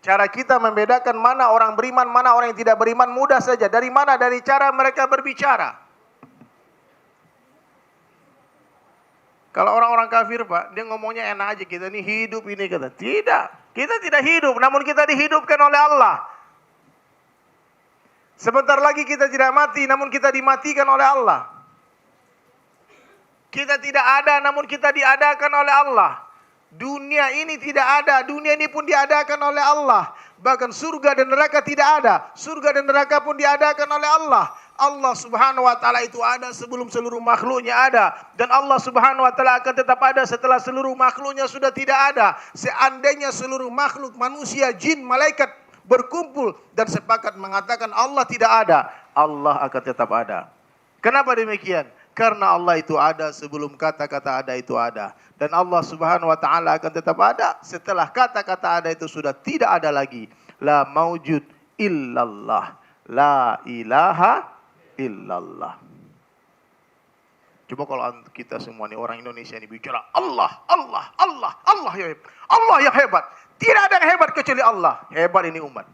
Cara kita membedakan mana orang beriman, mana orang yang tidak beriman mudah saja. Dari mana? Dari cara mereka berbicara. Kalau orang-orang kafir, Pak, dia ngomongnya enak aja, kita ini hidup ini kata. Tidak, kita tidak hidup, namun kita dihidupkan oleh Allah. Sebentar lagi kita tidak mati, namun kita dimatikan oleh Allah. Kita tidak ada, namun kita diadakan oleh Allah. Dunia ini tidak ada, dunia ini pun diadakan oleh Allah. Bahkan surga dan neraka tidak ada, surga dan neraka pun diadakan oleh Allah. Allah subhanahu wa ta'ala itu ada sebelum seluruh makhluknya ada. Dan Allah subhanahu wa ta'ala akan tetap ada setelah seluruh makhluknya sudah tidak ada. Seandainya seluruh makhluk, manusia, jin, malaikat berkumpul dan sepakat mengatakan Allah tidak ada, Allah akan tetap ada. Kenapa demikian? Karena Allah itu ada sebelum kata-kata ada itu ada. Dan Allah subhanahu wa ta'ala akan tetap ada setelah kata-kata ada itu sudah tidak ada lagi. La maujud illallah. La ilaha illallah. Coba kalau kita semua nih orang Indonesia ini bicara Allah, Allah, Allah, Allah yang hebat. Allah yang hebat. Tidak ada yang hebat kecuali Allah. Hebat ini umat.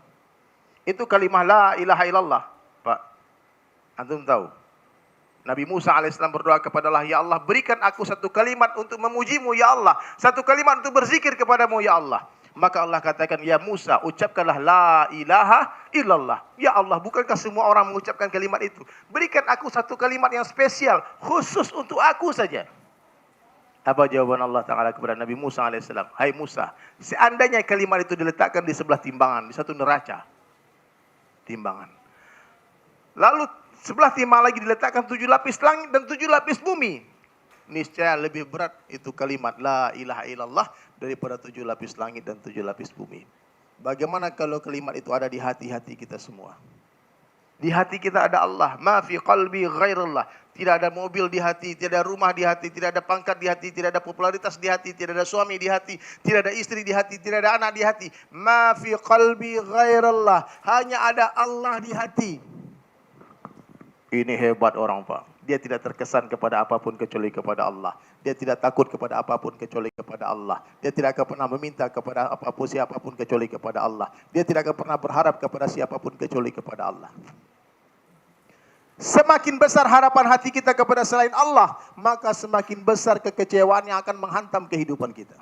Itu kalimah la ilaha illallah. Pak, antum tahu? Nabi Musa alaihissalam berdoa kepada Allah, ya Allah berikan aku satu kalimat untuk memujimu ya Allah. Satu kalimat untuk berzikir kepadamu ya Allah. Maka Allah katakan, ya Musa ucapkanlah la ilaha illallah. Ya Allah, bukankah semua orang mengucapkan kalimat itu? Berikan aku satu kalimat yang spesial, khusus untuk aku saja. Apa jawaban Allah Ta'ala kepada Nabi Musa alaihissalam? Hai Musa, seandainya kalimat itu diletakkan di sebelah timbangan, di satu neraca. Timbangan. Lalu sebelah timbangan lagi diletakkan 7 lapis langit dan 7 lapis bumi. Niscaya lebih berat itu kalimat la ilaha illallah daripada 7 lapis langit dan 7 lapis bumi. Bagaimana kalau kalimat itu ada di hati-hati kita semua? Di hati kita ada Allah. Ma fi qalbi ghairullah. Tidak ada mobil di hati, tidak ada rumah di hati, tidak ada pangkat di hati, tidak ada popularitas di hati, tidak ada suami di hati, tidak ada istri di hati, tidak ada anak di hati. Ma fi qalbi ghairullah. Hanya ada Allah di hati. Ini hebat orang, Pak. Dia tidak terkesan kepada apapun kecuali kepada Allah. Dia tidak takut kepada apapun kecuali kepada Allah. Dia tidak akan pernah meminta kepada apapun siapapun kecuali kepada Allah. Dia tidak akan pernah berharap kepada siapapun kecuali kepada Allah. Semakin besar harapan hati kita kepada selain Allah, maka semakin besar kekecewaan yang akan menghantam kehidupan kita.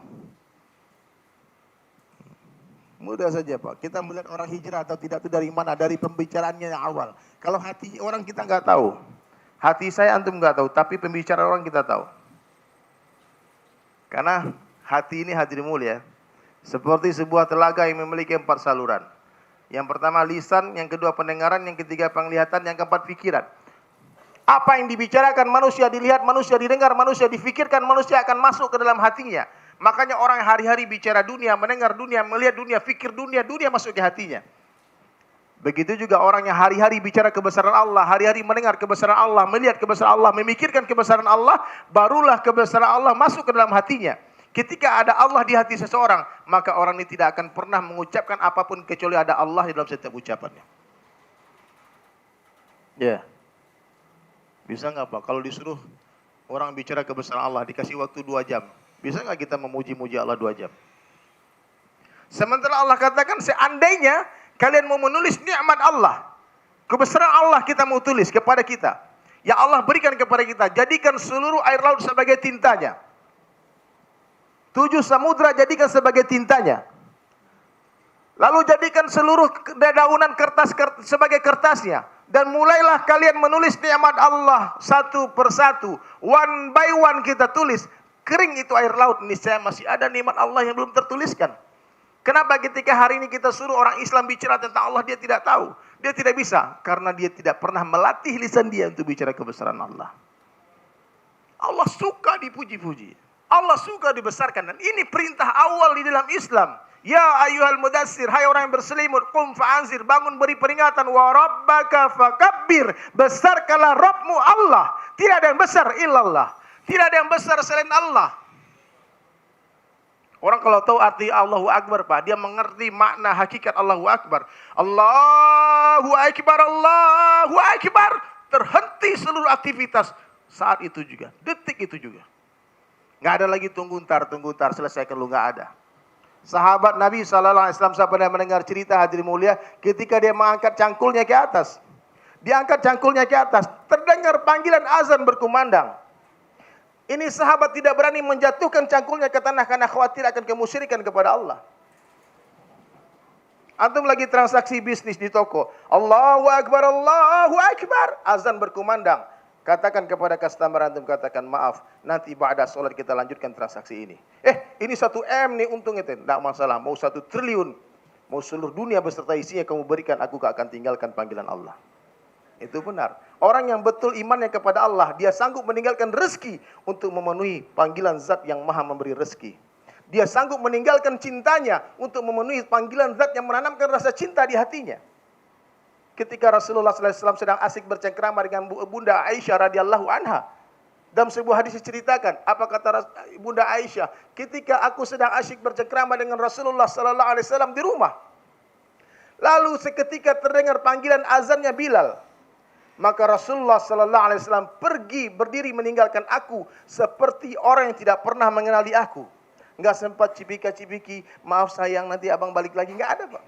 Mudah saja Pak, kita melihat orang hijrah atau tidak itu dari mana? Dari pembicaraannya yang awal. Kalau hati orang kita nggak tahu, hati saya antum nggak tahu, tapi pembicaraan orang kita tahu. Karena hati ini hadirin mulia, seperti sebuah telaga yang memiliki 4 saluran. Yang pertama lisan, yang kedua pendengaran, yang ketiga penglihatan, yang keempat pikiran. Apa yang dibicarakan manusia dilihat, manusia didengar, manusia difikirkan, manusia akan masuk ke dalam hatinya. Makanya orang yang hari-hari bicara dunia, mendengar dunia, melihat dunia, fikir dunia, dunia masuk ke hatinya. Begitu juga orang yang hari-hari bicara kebesaran Allah, hari-hari mendengar kebesaran Allah, melihat kebesaran Allah, memikirkan kebesaran Allah, barulah kebesaran Allah masuk ke dalam hatinya. Ketika ada Allah di hati seseorang, maka orang ini tidak akan pernah mengucapkan apapun kecuali ada Allah di dalam setiap ucapannya. Ya. Bisa nggak Pak? Kalau disuruh orang bicara kebesaran Allah, dikasih waktu 2 jam. Bisa nggak kita memuji-muji Allah 2 jam? Sementara Allah katakan seandainya kalian mau menulis nikmat Allah, kebesaran Allah kita mau tulis kepada kita. Ya Allah berikan kepada kita, jadikan seluruh air laut sebagai tintanya. 7 samudra jadikan sebagai tintanya. Lalu jadikan seluruh dedaunan kertas sebagai kertasnya. Dan mulailah kalian menulis nikmat Allah satu persatu. One by one kita tulis. Kering itu air laut, niscaya masih ada nikmat Allah yang belum tertuliskan. Kenapa ketika hari ini kita suruh orang Islam bicara tentang Allah, dia tidak tahu. Dia tidak bisa, karena dia tidak pernah melatih lisan dia untuk bicara kebesaran Allah. Allah suka dipuji-puji. Allah suka dibesarkan. Dan ini perintah awal di dalam Islam. Ya ayyuhal mudassir, hai orang yang berselimut, qum fa'anzir, bangun beri peringatan, wa rabbaka fakabbir, besarkanlah Rabbmu Allah. Tidak ada yang besar illallah. Tidak ada yang besar selain Allah. Orang kalau tahu arti Allahu Akbar Pak, dia mengerti makna hakikat Allahu Akbar. Allahu Akbar, Allahu Akbar. Terhenti seluruh aktivitas saat itu juga, detik itu juga. Nggak ada lagi tunggu ntar, selesaikan lu, nggak ada. Sahabat Nabi SAW saya pernah mendengar cerita hadirin mulia, ketika dia mengangkat cangkulnya ke atas. Dia angkat cangkulnya ke atas, terdengar panggilan azan berkumandang. Ini sahabat tidak berani menjatuhkan cangkulnya ke tanah karena khawatir akan kemusyrikan kepada Allah. Antum lagi transaksi bisnis di toko. Allahu Akbar, Allahu Akbar. Azan berkumandang. Katakan kepada customer antum, katakan maaf, nanti ba'da sholat kita lanjutkan transaksi ini. Ini 1 M nih untung itu. Tidak masalah, mau 1 triliun. Mau seluruh dunia beserta isinya kamu berikan, aku gak akan tinggalkan panggilan Allah. Itu benar. Orang yang betul imannya kepada Allah, dia sanggup meninggalkan rezeki untuk memenuhi panggilan zat yang maha memberi rezeki. Dia sanggup meninggalkan cintanya untuk memenuhi panggilan zat yang menanamkan rasa cinta di hatinya. Ketika Rasulullah SAW sedang asik bercengkrama dengan Bunda Aisyah radhiyallahu anha. Dalam sebuah hadis diceritakan, apa kata Bunda Aisyah? Ketika aku sedang asik bercengkrama dengan Rasulullah SAW di rumah. Lalu seketika terdengar panggilan azannya Bilal. Maka Rasulullah SAW pergi berdiri meninggalkan aku seperti orang yang tidak pernah mengenali aku. Enggak sempat cipika-cipiki, maaf sayang nanti abang balik lagi. Enggak ada, Pak.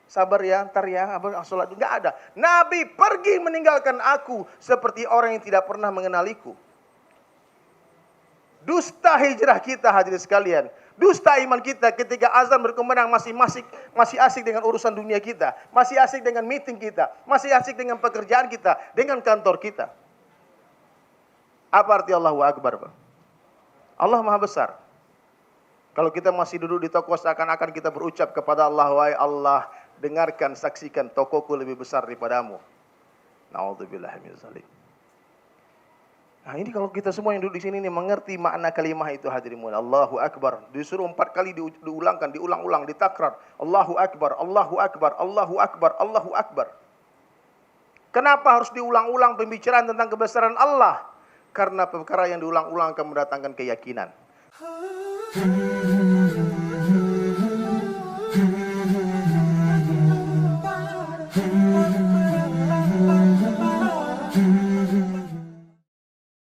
Sabar ya, ntar ya, abang sholat. Enggak ada. Nabi pergi meninggalkan aku seperti orang yang tidak pernah mengenaliku. Dusta hijrah kita hadirin sekalian. Dusta iman kita ketika azan berkumandang masih asik dengan urusan dunia kita. Masih asik dengan meeting kita. Masih asik dengan pekerjaan kita. Dengan kantor kita. Apa arti Allahu Akbar, Pak? Allah Maha Besar. Kalau kita masih duduk di toko seakan-akan kita berucap kepada Allah, wahai Allah, dengarkan, saksikan tokoku lebih besar daripadamu. Na'udzubillah min dzalik. Nah ini kalau kita semua yang duduk di sini nih mengerti makna kalimah itu hadirin mulia. Allahu Akbar. Disuruh 4 kali diulangkan, diulang-ulang, ditakrar. Allahu Akbar, Allahu Akbar, Allahu Akbar, Allahu Akbar. Kenapa harus diulang-ulang pembicaraan tentang kebesaran Allah? Karena perkara yang diulang-ulang akan mendatangkan keyakinan.